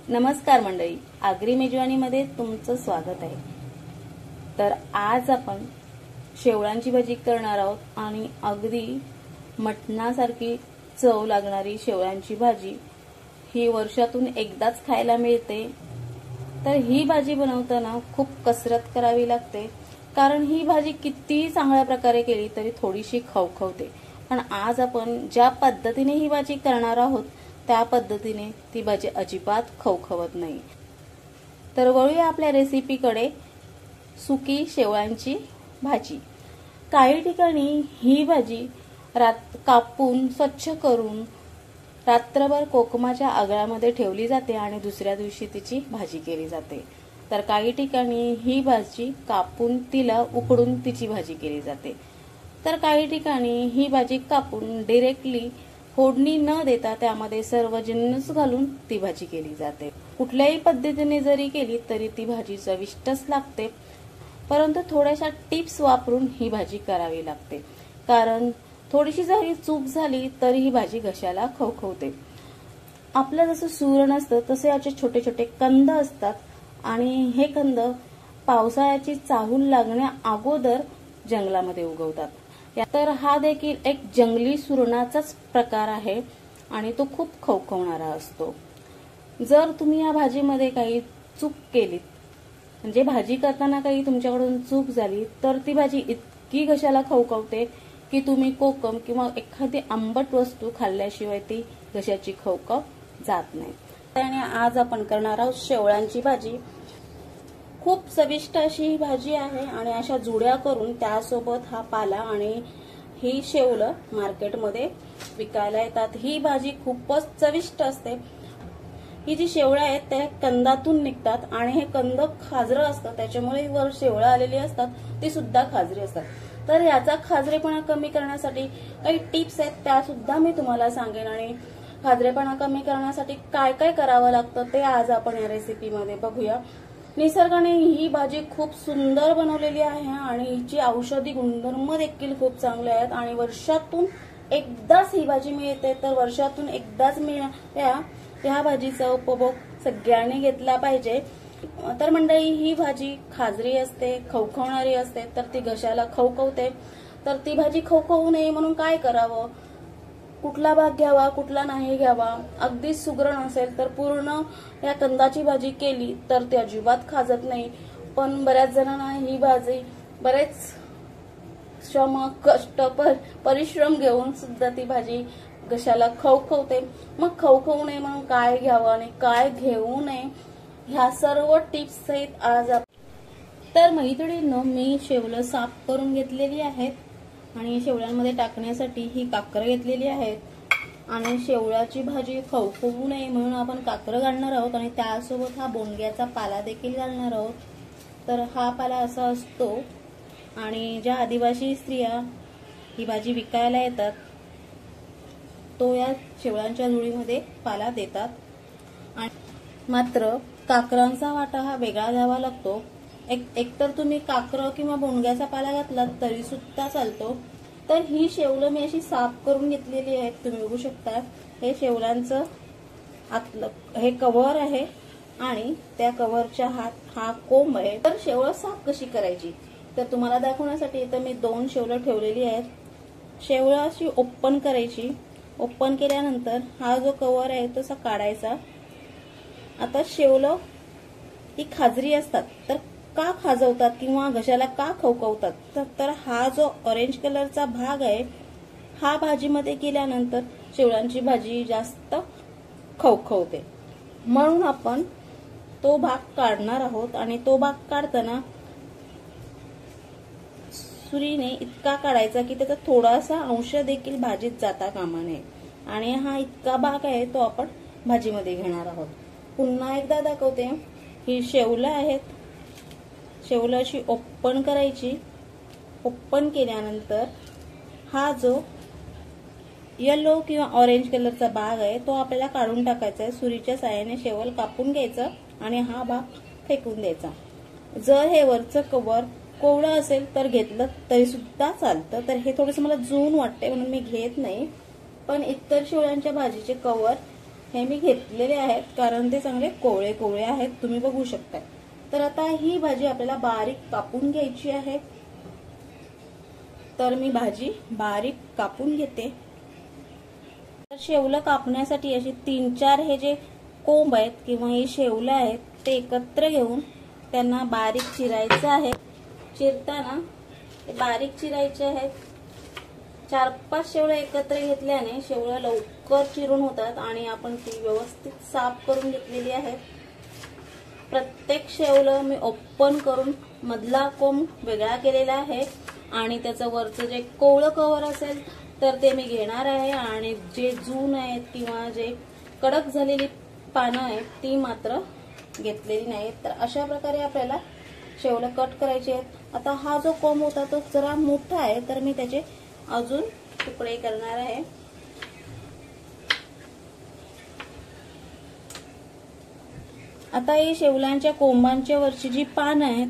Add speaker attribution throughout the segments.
Speaker 1: नमस्कार मंडळी, आगरी मेजवानीमध्ये तुमचं स्वागत आहे। तर आज आपण शेवळांची भाजी करणार आहोत आणि अगदी मटणासारखी चव लागणारी शेवळांची भाजी ही वर्षातून एकदाच खायला मिळते। तर ही भाजी बनवताना खूप कसरत करावी लागते, कारण ही भाजी किती चांगल्या प्रकारे केली तरी थोडीशी खवखवते। पण आज आपण ज्या पद्धतीने ही भाजी करणार आहोत त्या पद्धतीने ती भाजी अजिबात खवखवत नाही। तर वळूया आपल्या रेसिपीकडे। सुकी शेवळांची भाजी। काही ठिकाणी ही भाजी कापून स्वच्छ करून रात्रभर कोकमाच्या आगळामध्ये ठेवली जाते आणि दुसऱ्या दिवशी तिची भाजी केली जाते। तर काही ठिकाणी ही भाजी कापून तिला उकडून तिची भाजी केली जाते। तर काही ठिकाणी ही भाजी कापून डायरेक्टली फोडणी न देता त्यामध्ये सर्व जिन्नस घालून ती भाजी केली जाते। कुठल्याही पद्धतीने जरी केली तरी ती भाजी चविष्टच लागते, परंतु थोड्याशा टिप्स वापरून ही भाजी करावी लागते, कारण थोडीशी जरी चूक झाली तरी ही भाजी घशाला खवखवते। आपलं जसं सूरण असतं तसे याचे छोटे छोटे कंद असतात आणि हे कंद पावसाळ्याची चाहूल लागण्या अगोदर जंगलामध्ये उगवतात। तर हा देखील एक जंगली सुरणाचाच प्रकार आहे आणि तो खूप खवखवणारा असतो। जर तुम्ही या भाजीमध्ये काही चूक केलीत, म्हणजे भाजी करताना काही तुमच्याकडून चूक झाली, तर ती भाजी इतकी घशाला खवखवते की तुम्ही कोकम किंवा एखादी आंबट वस्तू खाल्ल्याशिवाय ती घशाची खवखव जात नाही। आणि आज आपण करणार आहोत शेवळांची भाजी। खूप चविष्ट अशी ही भाजी आहे आणि अशा जुड्या करून त्यासोबत हा पाला आणि ही शेवलं मार्केटमध्ये विकायला येतात। ही भाजी खूपच चविष्ट असते। ही जी शेवळं आहेत त्या कंदातून निघतात आणि हे कंद खाजरं असतं, त्याच्यामुळे वर शेवळं आलेली असतात ती सुद्धा खाजरी असतात। तर याचा खाजरेपणा कमी करण्यासाठी काही टिप्स आहेत, त्या सुद्धा मी तुम्हाला सांगेन आणि खाजरेपणा कमी करण्यासाठी काय काय करावं लागतं ते आज आपण या रेसिपीमध्ये बघूया। निसर्गाने ही भाजी खूप सुंदर बनवलेली आहे आणि हिची औषधी गुणधर्म देखील खूप चांगले आहेत आणि वर्षातून एकदाच ही भाजी मिळते। तर वर्षातून एकदाच मिळणाऱ्या या भाजीचा उपभोग सगळ्यांनी घेतला पाहिजे। तर मंडळी, ही भाजी खाजरी असते, खवखवणारी असते, तर ती घशाला खवखवते। तर ती भाजी खवखवू नये म्हणून काय करावं, कुठला भाग घ्यावा कुठला नाही घ्यावा, अगदी सुगरण असेल तर पूर्ण या कंदाची भाजी केली तर ती अजिबात खाजत नाही। पण बऱ्याच जणांना ही भाजी बरेच श्रम कष्ट परिश्रम घेऊन सुद्धा ती भाजी घशाला खवखवते। मग खवखवू नये म्हणून काय घ्यावं आणि काय घेऊ नये ह्या सर्व टिप्स सहित आज तर मैत्रिणींनो, मी शेवलं साफ करून घेतलेली आहेत आणि शेवळ्यांमध्ये टाकण्यासाठी ही काकर घेतलेली आहेत आणि शेवळाची भाजी खवखवू नये म्हणून आपण काकर घालणार आहोत आणि त्यासोबत हा बोंडग्याचा पाला देखील घालणार आहोत। तर हा पाला असा असतो आणि ज्या आदिवासी स्त्रिया ही भाजी विकायला येतात तो या शेवळांच्या जुडीमध्ये पाला देतात। आणि मात्र काकरांचा वाटा हा वेगळा द्यावा लागतो। एकतर तुम्ही काकर किंवा बोंडग्याचा पाला घातलात तरी सुद्धा चालतो। तर ही शेवलं मी अशी साफ करून घेतलेली आहेत, तुम्ही बघू शकता। हे शेवलांचं आतलं हे कव्हर आहे आणि त्या कव्हरच्या हा कोंब आहे। तर शेवळ साफ कशी करायची तर तुम्हाला दाखवण्यासाठी इथं मी 2 शेवलं ठेवलेली आहेत। शेवळ अशी ओपन करायची। ओपन केल्यानंतर हा जो कव्हर आहे तसा काढायचा। आता शेवलं ही खाजरी असतात, तर का खाजवतात किंवा घशाला का खवखवतात, तर हा जो ऑरेंज कलरचा भाग आहे हा भाजीमध्ये केल्यानंतर शेवळांची भाजी जास्त खवखवते, म्हणून आपण तो भाग काढणार आहोत। आणि तो भाग काढताना सुरीने इतका काढायचा की त्याचा थोडासा अंश देखील भाजीत जाता कामा नये आणि हा इतका भाग आहे तो आपण भाजीमध्ये घेणार आहोत। पुन्हा एकदा दाखवते। ही शेवलं आहेत, शेवलं अशी ओपन करायची। ओपन केल्यानंतर हा जो येलो किंवा ऑरेंज कलरचा भाग आहे तो आपल्याला काढून टाकायचा आहे। सुरीच्या साहाय्याने शेवल कापून घ्यायचं आणि हा भाग फेकून द्यायचा। जर हे वरचं कव्हर कोवळं असेल तर घेतलं तरी सुद्धा चालतं। तर हे थोडंसं मला जून वाटते म्हणून मी घेत नाही, पण इतर शेवळ्यांच्या भाजीचे कव्हर हे मी घेतलेले आहेत कारण ते चांगले कोवळे कोवळे आहेत, तुम्ही बघू शकता। तर आता ही भाजी आपल्याला बारीक कापून घ्यायची आहे। तर मी भाजी बारीक कापून घेते। तर शेवलं कापण्यासाठी असे 3-4 हे जे कोंब आहेत किंवा हे शेवलं आहेत ते एकत्र घेऊन त्यांना बारीक चिरायचं आहे। चिरताना ते बारीक चिरायचे आहेत। 4-5 शेवलं एकत्र घेतल्याने शेवलं लवकर चिरून होतात आणि आपण ती व्यवस्थित साफ करून घेतलेली आहेत। प्रत्येक शेवलं मी ओपन करून मधला कोंब वेगळा केलेला आहे आणि त्याचं वरचं जे कोवळं कव्हर असेल तर ते मी घेणार आहे आणि जे जून आहेत किंवा जे कडक झालेली पानं आहेत ती मात्र घेतलेली नाहीत। तर अशा प्रकारे आपल्याला शेवलं कट करायचे आहेत। आता हा जो कोंब होता तो जरा मोठा आहे तर मी त्याचे अजून तुकडे करणार आहे। आता ही शेवलांच्या कोंबांच्या वरची जी पानं आहेत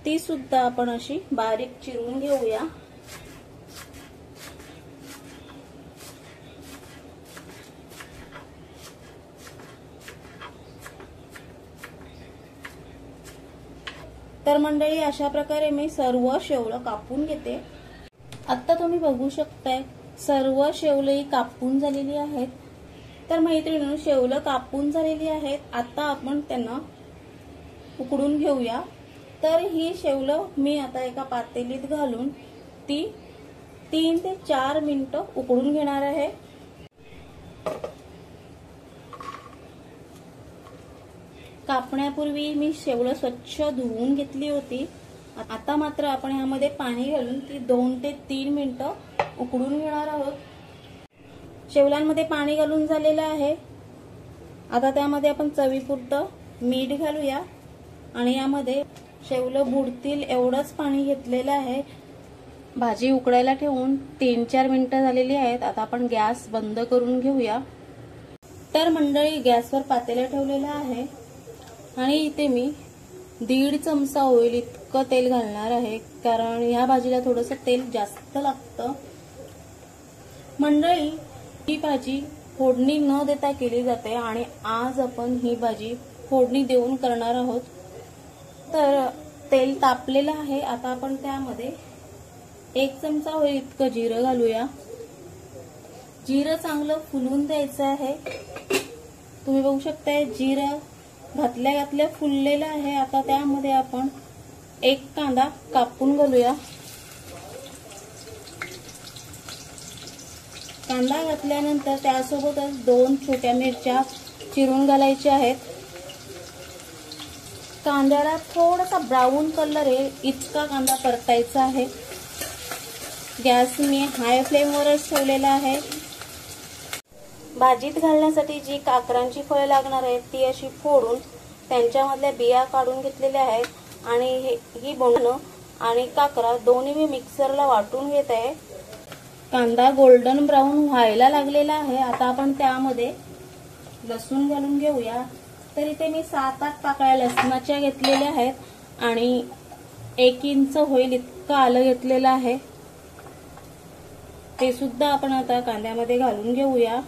Speaker 1: ती सुद्धा आपण अशी बारीक चिरून घेऊया। तर मंडळी अशा प्रकारे मी सर्व शेवलं कापून घेते। आता तुम्ही बघू शकताय सर्व शेवलं कापून झालेली आहेत। तर मैत्रिणींनो शेवलं कापून झालेली आहेत। आता आपण त्यांना उकडून घेऊया। तर ही शेवलं मी आता एका पातेलीत घालून ती 3 ते 4 मिनिटं उकडून घेणार आहे। कापण्यापूर्वी मी शेवलं स्वच्छ धुवून घेतली होती। आता मात्र आपण यामध्ये पाणी घालून ती 2 ते 3 मिनिटं उकडून घेणार आहोत। शेवलांमध्ये पाणी घालून झालेलं आहे। आता त्यामध्ये आपण चवीपुरतं मीठ घालूया आणि यामध्ये शेवलं बुडतील एवढंच पाणी घेतलेलं आहे। भाजी उकडायला ठेवून 3-4 मिनिटं झालेली आहेत। आता आपण गॅस बंद करून घेऊया। तर मंडळी गॅसवर पातेलं ठेवलेलं आहे आणि इथे मी 1.5 चमचा होईल इतकं तेल घालणार आहे कारण या भाजीला थोडंसं तेल जास्त लागतं। मंडळी ही भाजी फोडणी न देता केली जाते आणि आज आपण ही भाजी फोडणी देऊन करणार आहोत। तर तेल तापलेलं आहे। आता आपण त्यामध्ये 1 चमचा होईल इतकं जिरं घालूया। जिरं चांगलं फुलून द्यायचं आहे। तुम्ही बघू शकताय जिरं घातल्या घातल्या फुललेलं आहे। आता त्यामध्ये आपण 1 कांदा कापून घालूया। कांदा घातल्यानंतर त्यासोबतच 2 छोट्या मिरच्या चिरून घालायच्या आहेत। कांद्याला थोडासा ब्राऊन कलर येईल इतका कांदा परतायचा आहे। गॅस मी हाय फ्लेमवरच ठेवलेला आहे। भाजीत घालण्यासाठी जी काकरांची फळं लागणार आहेत ती अशी फोडून त्यांच्यामधल्या बिया काढून घेतलेल्या आहेत आणि ही बोंडं आणि काकरा दोन्ही मी मिक्सरला वाटून घेत आहे। कांदा गोल्डन ब्राऊन व्हायला लागलेला आहे। आता आपण त्यामध्ये लसूण घालून घेऊया। तर इथे मी 7-8 पाकळ्या लसणाच्या घेतलेल्या आहेत आणि 1 इंच होईल इतकं आलं घेतलेलं आहे। ते सुद्धा आपण आता कांद्यामध्ये घालून घेऊया।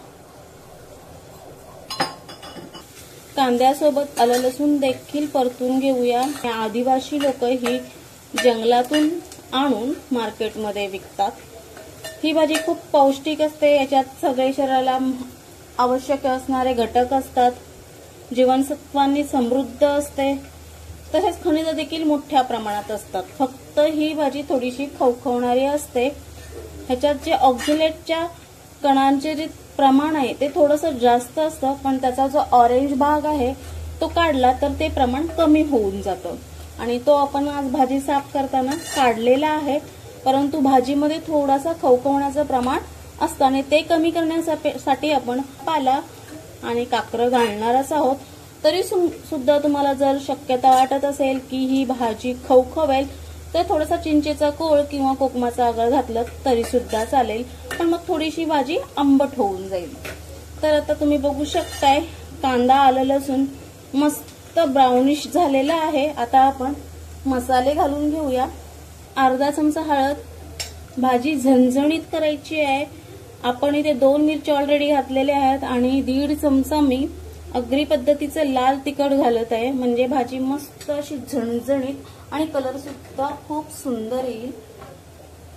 Speaker 1: कांद्यासोबत आलं लसूण देखील परतून घेऊया। आदिवासी लोक ही जंगलातून आणून मार्केटमध्ये विकतात। ही भाजी खूप पौष्टिक असते। याच्यात सगळे शरीराला आवश्यक असणारे घटक असतात। जीवनसत्वांनी समृद्ध असते। तसेच खनिज देखील मोठ्या प्रमाणात असतात। फक्त ही भाजी थोडीशी खवखवणारी असते। ह्याच्यात जे ऑक्झलेटच्या कणांचे जे प्रमाण आहे ते थोडंसं जास्त असतं पण त्याचा जो ऑरेंज भाग आहे तो काढला तर ते प्रमाण कमी होऊन जातं आणि तो आपण आज भाजी साफ करताना काढलेला आहे। परंतु भाजीमध्ये थोडासा खवखवण्याचं प्रमाण असतं आणि ते कमी करण्यासाठी आपण पाला आणि काकरं घालणारच आहोत। तरी सुद्धा तुम्हाला जर शक्यता वाटत असेल की ही भाजी खवखवेल तर थोडासा चिंचेचा कोळ किंवा कोकमाचा आगळ घातलं तरी सुद्धा चालेल, पण मग थोडीशी भाजी आंबट होऊन जाईल। तर आता तुम्ही बघू शकताय कांदा आलं लसूण मस्त ब्राउनिश झालेला आहे। आता आपण मसाले घालून घेऊया। अर्धा चमचा हळद, भाजी झणझणीत करायची आहे आपण इथे 2 मिरची ऑलरेडी घातलेल्या आहेत आणि 1.5 चमचा मी आगरी पद्धतीचं लाल तिखट घालत आहे, म्हणजे भाजी मस्त अशी झणझणीत आणि कलर सुद्धा खूप सुंदर येईल।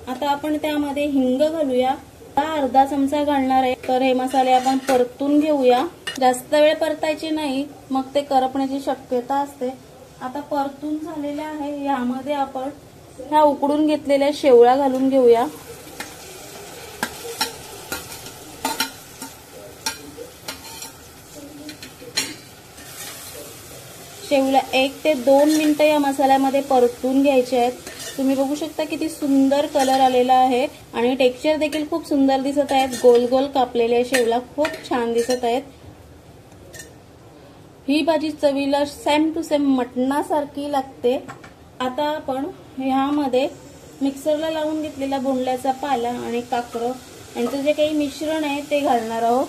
Speaker 1: आता आपण त्यामध्ये हिंग घालूया, अर्धा चमचा घालणार आहे। तर हे मसाले आपण परतून घेऊया, जास्त वेळ परतायचे नाही, मग ते करपण्याची शक्यता असते। आता परतून झालेले आहे, यामध्ये आपण ह्या उकडून घेतलेल्या शेवळा घालून घेऊया। शेवळा 1 ते 2 मिनिटं या मसाल्यामध्ये परतून घ्यायचे आहेत। तुम्ही बघू शकता किती सुंदर कलर आलेला आहे आणि टेक्स्चर देखील खूप सुंदर दिसत आहेत। गोल गोल कापलेले शेवळा खूप छान दिसत आहेत। ही भाजी चवीला सेम टू सेम मटणासारखी लागते। आता आपण ह्यामध्ये मिक्सरला लावून घेतलेला बोंडल्याचा पाला आणि काकरं यांचं जे काही मिश्रण आहे ते घालणार आहोत।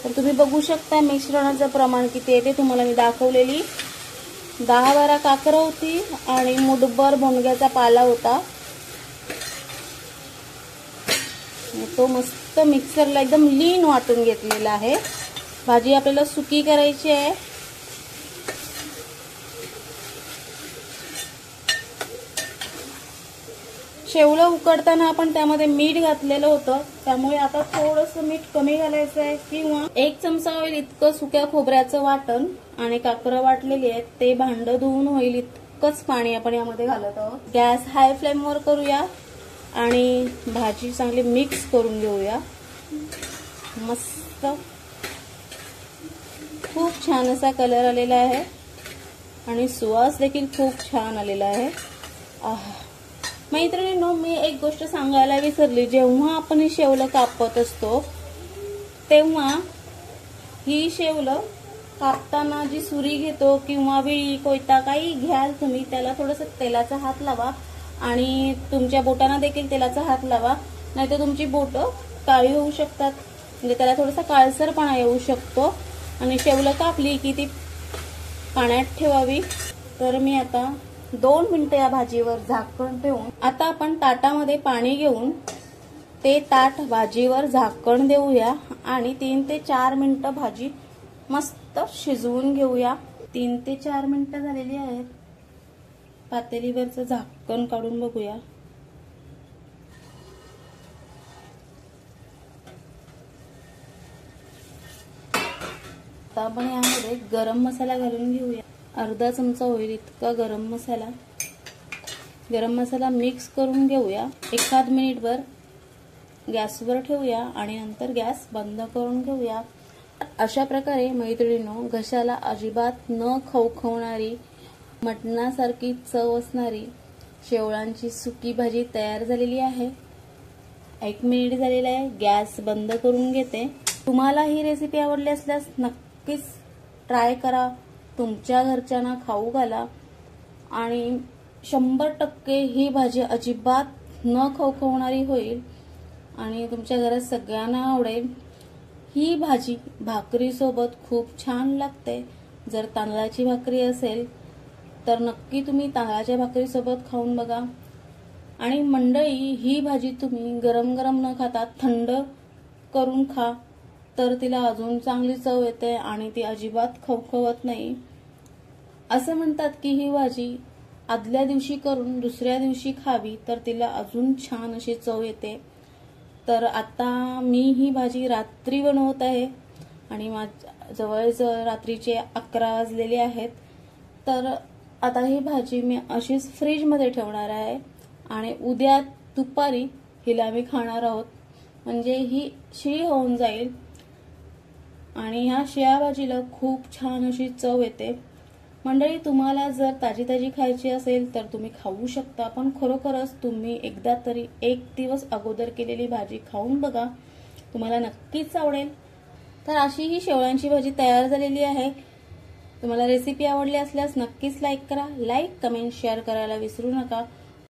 Speaker 1: तर तुम्ही बघू शकता मिश्रणाचं प्रमाण किती आहे ते तुम्हाला मी दाखवलेली 10-12 काकरं होती आणि मुठभर बोंडग्याचा पाला होता। तो मस्त मिक्सरला एकदम लीन वाटून घेतलेला आहे। भाजी आपल्याला सुकी करायची आहे। शेवळं उकडताना आपण त्यामध्ये मीठ घातलेलं होतं, त्यामुळे आता थोडंसं मीठ कमी घालायचं आहे, किंवा 1 चमचा होईल इतकं सुक्या खोबऱ्याचं वाटण आणि काकरं वाटलेली आहेत ते भांडं धुवून होईल इतकंच पाणी आपण यामध्ये घालत आहोत। गॅस हाय फ्लेमवर करूया आणि भाजी चांगली मिक्स करून घेऊया। मस्त खूप छान असा कलर आलेला आहे आणि सुवास देखील खूप छान आलेला आहे। मैत्रिणींनो, मी एक गोष्ट सांगायला विसरली, जेव्हा आपण ही शेवलं कापत असतो तेव्हा ही शेवलं कापताना जी सुरी घेतो किंवा विळी कोयता काही घ्याल तुम्ही, त्याला थोडंसं तेलाचा हात लावा आणि तुमच्या बोटांना देखील तेलाचा हात लावा, नाहीतर तुमची बोटं काळी होऊ शकतात, म्हणजे त्याला थोडासा काळसरपणा येऊ शकतो। आणि शेवलं कापली की ती पाण्यात ठेवावी। तर मी आता 2 मिनिटं या भाजीवर झाकण ठेवून आता आपण ताटामध्ये पाणी घेऊन ते ताट भाजीवर झाकण देऊया आणि 3 ते 4 मिनिटं भाजी मस्त शिजवून घेऊया। 3 ते 4 मिनिटं झालेली आहेत। पातेलीवरचं झाकण काढून बघूया। आता आपण यामध्ये गरम मसाला घालून घेऊया, अर्धा चमचा होईल इतका गरम मसाला मिक्स करून घेऊया। 1 मिनिटभर गॅसवर ठेवूया आणि नंतर गॅस बंद करून घेऊया। अशा प्रकारे मैत्रिणींनो, घशाला अजिबात न खवखवणारी मटणासारखी चव असणारी शेवळांची सुकी भाजी तयार झालेली आहे। 1 मिनिट झालेला आहे, गॅस बंद करून घेते। तुम्हाला ही रेसिपी आवडली असल्यास नक्कीच ट्राय करा, तुमच्या घरच्यांना खाऊ घाला आणि 100% ही भाजी अजिबात न खवखवणारी होईल आणि तुमच्या घरात सगळ्यांना आवडेल। ही भाजी भाकरीसोबत खूप छान लागते। जर तांदळाची भाकरी असेल तर नक्की तुम्ही तांदळाच्या भाकरीसोबत खाऊन बघा। आणि मंडळी, ही भाजी तुम्ही गरम गरम न खाता थंड करून खा, तर तिला अजून चांगली चव येते आणि ती अजिबात खवखवत नाही। असं म्हणतात की ही भाजी आदल्या दिवशी करून दुसऱ्या दिवशी खावी तर तिला अजून छान अशी चव येते। तर आता मी ही भाजी रात्री बनवत आहे आणि जवळजवळ रात्रीचे 11 वाजलेले आहेत। तर आता ही भाजी मी अशीच फ्रीजमध्ये ठेवणार आहे आणि उद्या दुपारी हिला मी खाणार आहोत, म्हणजे ही शिळी होऊन जाईल आणि ह्या शिळ्या भाजीला खूप छान अशी चव येते। मंडळी, तुम्हाला जर ताजी ताजी खायची असेल तर तुम्ही खाऊ शकता, पण खरोखरच तुम्ही एकदा तरी 1 दिवस अगोदर केलेली भाजी खाऊन बघा, तुम्हाला नक्कीच आवडेल। तर अशी ही शेवळ्यांची भाजी तयार झालेली आहे। तुम्हाला रेसिपी आवडली असल्यास नक्कीच लाईक करा, कमेंट शेअर करायला विसरू नका।